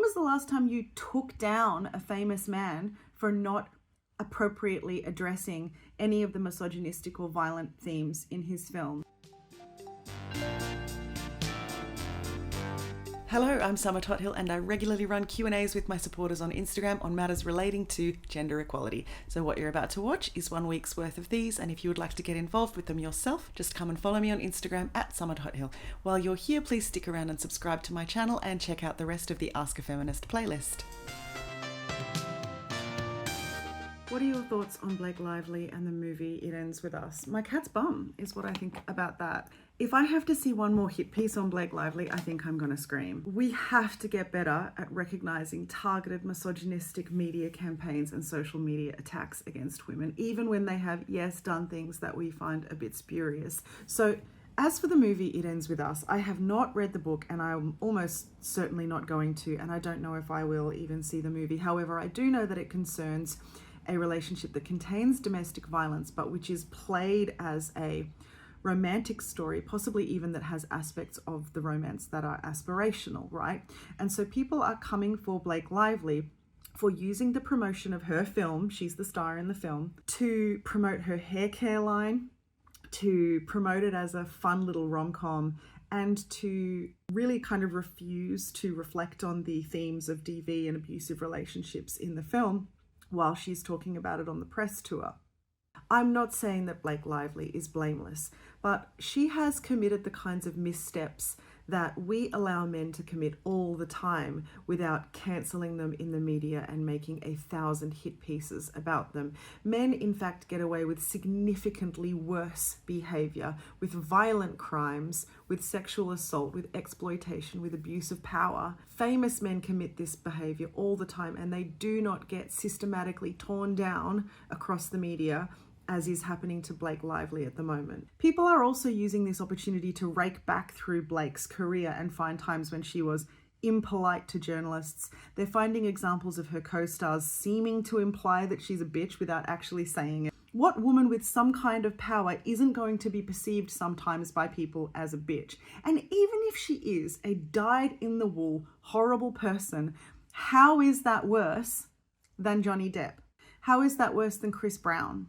was the last time you took down a famous man for not appropriately addressing any of the misogynistic or violent themes in his film? Hello, I'm Summer Tothill and I regularly run Q&As with my supporters on Instagram on matters relating to gender equality. So what you're about to watch is 1 week's worth of these, and if you would like to get involved with them yourself, just come and follow me on Instagram at Summer Tothill. While you're here, please stick around and subscribe to my channel and check out the rest of the Ask a Feminist playlist. What are your thoughts on Blake Lively and the movie It Ends With Us? My cat's bum is what I think about that. If I have to see one more hit piece on Blake Lively, I think I'm going to scream. We have to get better at recognizing targeted misogynistic media campaigns and social media attacks against women, even when they have, yes, done things that we find a bit spurious. So as for the movie It Ends With Us, I have not read the book and I'm almost certainly not going to, and I don't know if I will even see the movie. However, I do know that it concerns a relationship that contains domestic violence, but which is played as a romantic story, possibly even that has aspects of the romance that are aspirational, right? And so people are coming for Blake Lively for using the promotion of her film, she's the star in the film, to promote her hair care line, to promote it as a fun little rom-com, and to really kind of refuse to reflect on the themes of DV and abusive relationships in the film while she's talking about it on the press tour. I'm not saying that Blake Lively is blameless, but she has committed the kinds of missteps that we allow men to commit all the time without cancelling them in the media and making 1,000 hit pieces about them. Men, in fact, get away with significantly worse behaviour, with violent crimes, with sexual assault, with exploitation, with abuse of power. Famous men commit this behaviour all the time and they do not get systematically torn down across the media, as is happening to Blake Lively at the moment. People are also using this opportunity to rake back through Blake's career and find times when she was impolite to journalists. They're finding examples of her co-stars seeming to imply that she's a bitch without actually saying it. What woman with some kind of power isn't going to be perceived sometimes by people as a bitch? And even if she is a dyed-in-the-wool, horrible person, how is that worse than Johnny Depp? How is that worse than Chris Brown?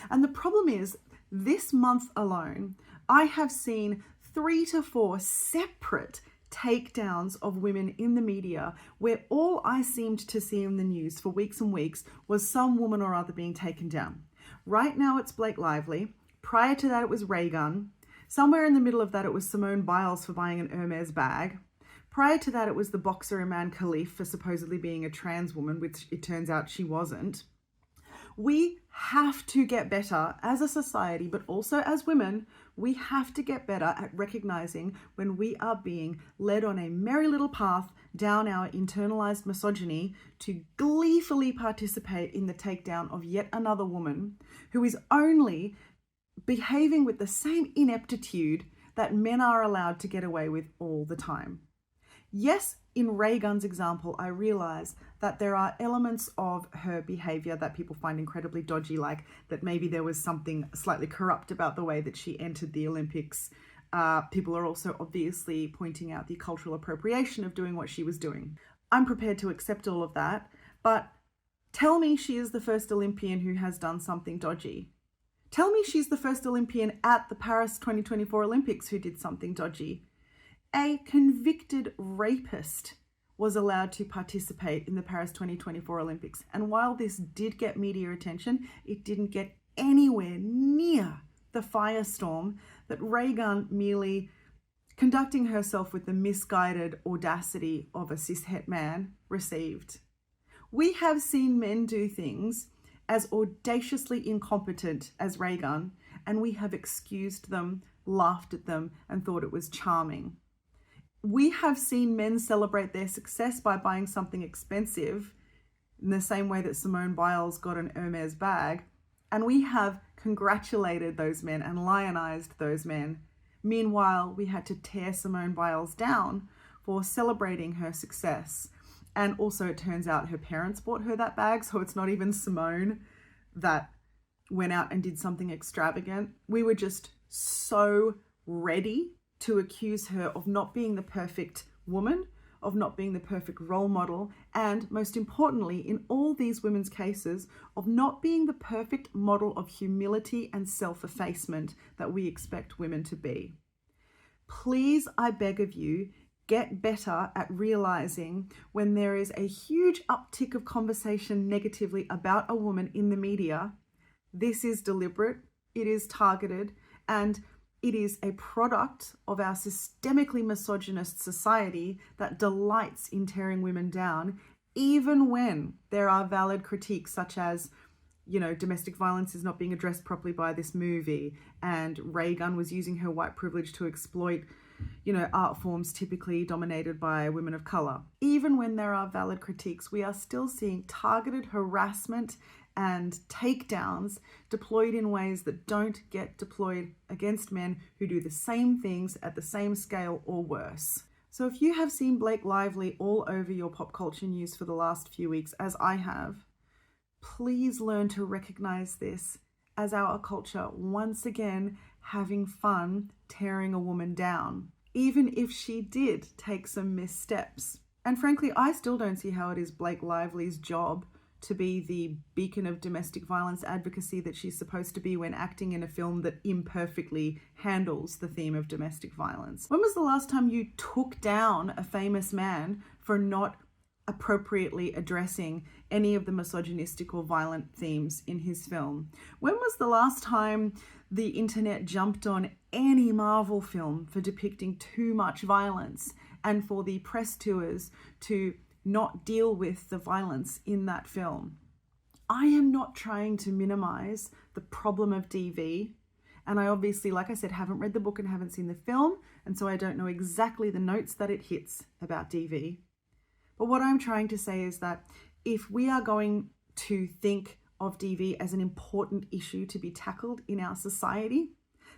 And the problem is, this month alone, I have seen 3 to 4 separate takedowns of women in the media where all I seemed to see in the news for weeks and weeks was some woman or other being taken down. Right now it's Blake Lively. Prior to that it was Raygun. Somewhere in the middle of that it was Simone Biles for buying an Hermes bag. Prior to that it was the boxer Iman Khalif for supposedly being a trans woman, which it turns out she wasn't. We have to get better as a society, but also as women, we have to get better at recognizing when we are being led on a merry little path down our internalized misogyny to gleefully participate in the takedown of yet another woman who is only behaving with the same ineptitude that men are allowed to get away with all the time. Yes, in Raygun's example, I realize that there are elements of her behavior that people find incredibly dodgy, like that maybe there was something slightly corrupt about the way that she entered the Olympics. People are also obviously pointing out the cultural appropriation of doing what she was doing. I'm prepared to accept all of that, but tell me she is the first Olympian who has done something dodgy. Tell me she's the first Olympian at the Paris 2024 Olympics who did something dodgy. A convicted rapist was allowed to participate in the Paris 2024 Olympics. And while this did get media attention, it didn't get anywhere near the firestorm that Raygun, merely conducting herself with the misguided audacity of a cishet man, received. We have seen men do things as audaciously incompetent as Raygun, and we have excused them, laughed at them, and thought it was charming. We have seen men celebrate their success by buying something expensive in the same way that Simone Biles got an Hermes bag, and we have congratulated those men and lionized those men. Meanwhile, we had to tear Simone Biles down for celebrating her success. And also it turns out her parents bought her that bag, so it's not even Simone that went out and did something extravagant. We were just so ready to accuse her of not being the perfect woman, of not being the perfect role model, and most importantly, in all these women's cases, of not being the perfect model of humility and self-effacement that we expect women to be. Please, I beg of you, get better at realizing when there is a huge uptick of conversation negatively about a woman in the media, this is deliberate, it is targeted, and it is a product of our systemically misogynist society that delights in tearing women down, even when there are valid critiques such as, domestic violence is not being addressed properly by this movie, and Raygun was using her white privilege to exploit, art forms typically dominated by women of color. Even when there are valid critiques, we are still seeing targeted harassment and takedowns deployed in ways that don't get deployed against men who do the same things at the same scale or worse. So if you have seen Blake Lively all over your pop culture news for the last few weeks, as I have, please learn to recognize this as our culture once again having fun tearing a woman down, even if she did take some missteps. And frankly, I still don't see how it is Blake Lively's job to be the beacon of domestic violence advocacy that she's supposed to be when acting in a film that imperfectly handles the theme of domestic violence. When was the last time you took down a famous man for not appropriately addressing any of the misogynistic or violent themes in his film? When was the last time the internet jumped on any Marvel film for depicting too much violence and for the press tours to not deal with the violence in that film? I am not trying to minimize the problem of DV. And I obviously, like I said, haven't read the book and haven't seen the film. And so I don't know exactly the notes that it hits about DV. But what I'm trying to say is that if we are going to think of DV as an important issue to be tackled in our society,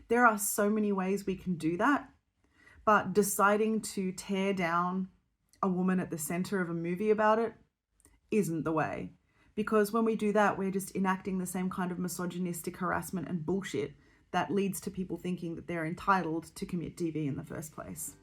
there are so many ways we can do that. But deciding to tear down a woman at the center of a movie about it isn't the way. Because when we do that, we're just enacting the same kind of misogynistic harassment and bullshit that leads to people thinking that they're entitled to commit DV in the first place.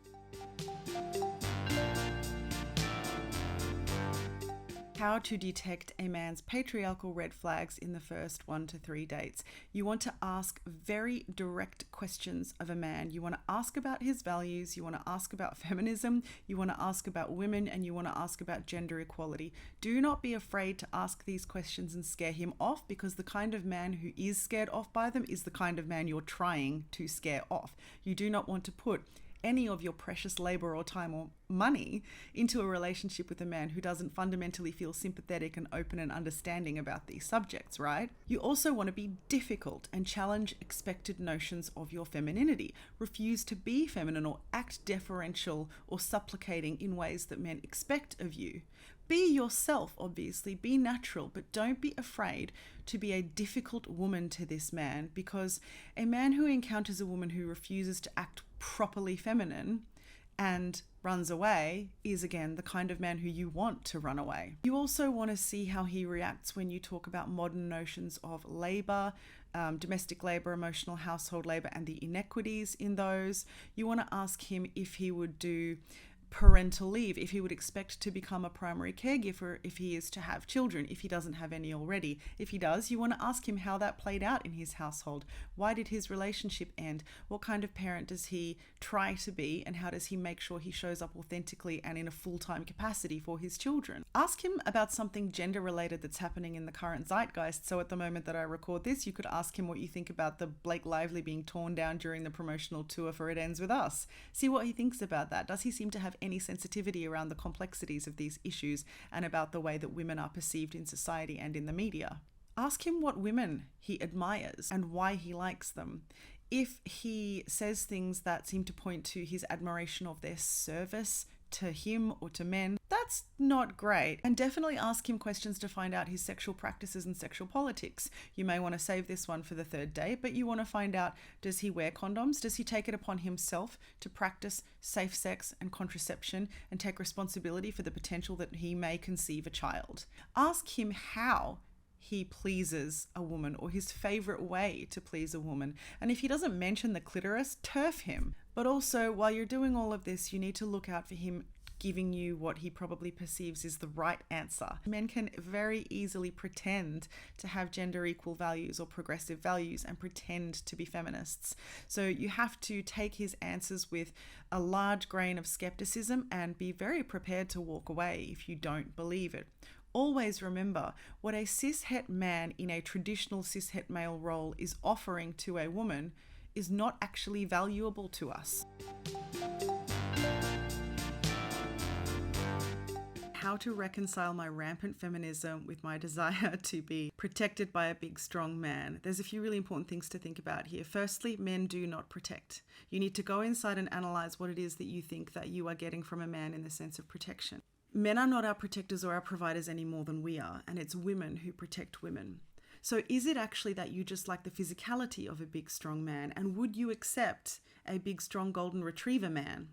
How to detect a man's patriarchal red flags in the first 1 to 3 dates. You want to ask very direct questions of a man. You want to ask about his values. You want to ask about feminism. You want to ask about women, and you want to ask about gender equality. Do not be afraid to ask these questions and scare him off, because the kind of man who is scared off by them is the kind of man you're trying to scare off. You do not want to put any of your precious labor or time or money into a relationship with a man who doesn't fundamentally feel sympathetic and open and understanding about these subjects, right? You also want to be difficult and challenge expected notions of your femininity. Refuse to be feminine or act deferential or supplicating in ways that men expect of you. Be yourself, obviously, be natural, but don't be afraid to be a difficult woman to this man, because a man who encounters a woman who refuses to act properly feminine and runs away is, again, the kind of man who you want to run away. You also want to see how he reacts when you talk about modern notions of labor, domestic labor, emotional household labor, and the inequities in those. You want to ask him if he would do parental leave, if he would expect to become a primary caregiver if he is to have children, if he doesn't have any already. If he does, you want to ask him how that played out in his household. Why did his relationship end? What kind of parent does he try to be, and how does he make sure he shows up authentically and in a full-time capacity for his children? Ask him about something gender-related that's happening in the current zeitgeist. So at the moment that I record this, you could ask him what you think about the Blake Lively being torn down during the promotional tour for It Ends With Us. See what he thinks about that. Does he seem to have any sensitivity around the complexities of these issues and about the way that women are perceived in society and in the media? Ask him what women he admires and why he likes them. If he says things that seem to point to his admiration of their service to him or to men, that's not great. And definitely ask him questions to find out his sexual practices and sexual politics. You may want to save this one for the third date, but you want to find out, does he wear condoms? Does he take it upon himself to practice safe sex and contraception and take responsibility for the potential that he may conceive a child? Ask him how he pleases a woman, or his favorite way to please a woman. And if he doesn't mention the clitoris, turf him. But also, while you're doing all of this, you need to look out for him giving you what he probably perceives is the right answer. Men can very easily pretend to have gender equal values or progressive values and pretend to be feminists. So you have to take his answers with a large grain of skepticism and be very prepared to walk away if you don't believe it. Always remember, what a cishet man in a traditional cishet male role is offering to a woman is not actually valuable to us. How to reconcile my rampant feminism with my desire to be protected by a big, strong man. There's a few really important things to think about here. Firstly, men do not protect. You need to go inside and analyze what it is that you think that you are getting from a man in the sense of protection. Men are not our protectors or our providers any more than we are, and it's women who protect women. So is it actually that you just like the physicality of a big, strong man? And would you accept a big, strong golden retriever man?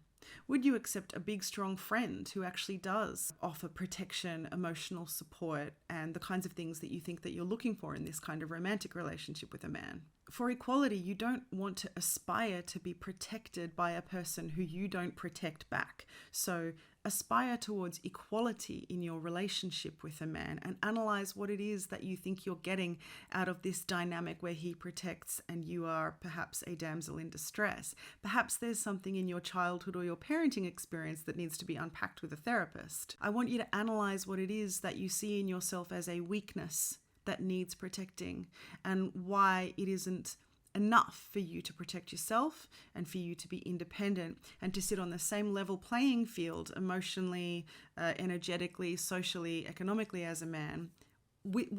Would you accept a big, strong friend who actually does offer protection, emotional support, and the kinds of things that you think that you're looking for in this kind of romantic relationship with a man? For equality, you don't want to aspire to be protected by a person who you don't protect back. So aspire towards equality in your relationship with a man and analyze what it is that you think you're getting out of this dynamic where he protects and you are perhaps a damsel in distress. Perhaps there's something in your childhood or your parenting experience that needs to be unpacked with a therapist. I want you to analyze what it is that you see in yourself as a weakness that needs protecting and why it isn't enough for you to protect yourself and for you to be independent and to sit on the same level playing field emotionally, energetically, socially, economically as a man.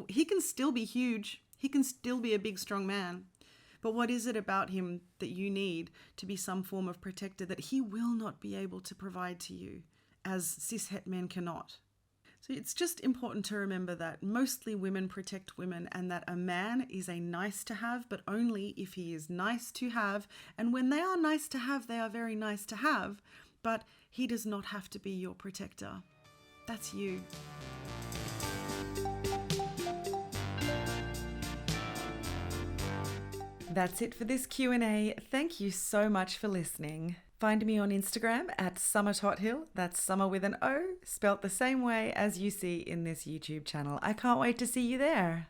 He can still be huge. He can still be a big, strong man. But what is it about him that you need to be some form of protector that he will not be able to provide to you as cishet men cannot? So it's just important to remember that mostly women protect women and that a man is a nice to have, but only if he is nice to have. And when they are nice to have, they are very nice to have, but he does not have to be your protector. That's you. That's it for this Q&A. Thank you so much for listening. Find me on Instagram at summertothill. That's summer with an O, spelt the same way as you see in this YouTube channel. I can't wait to see you there.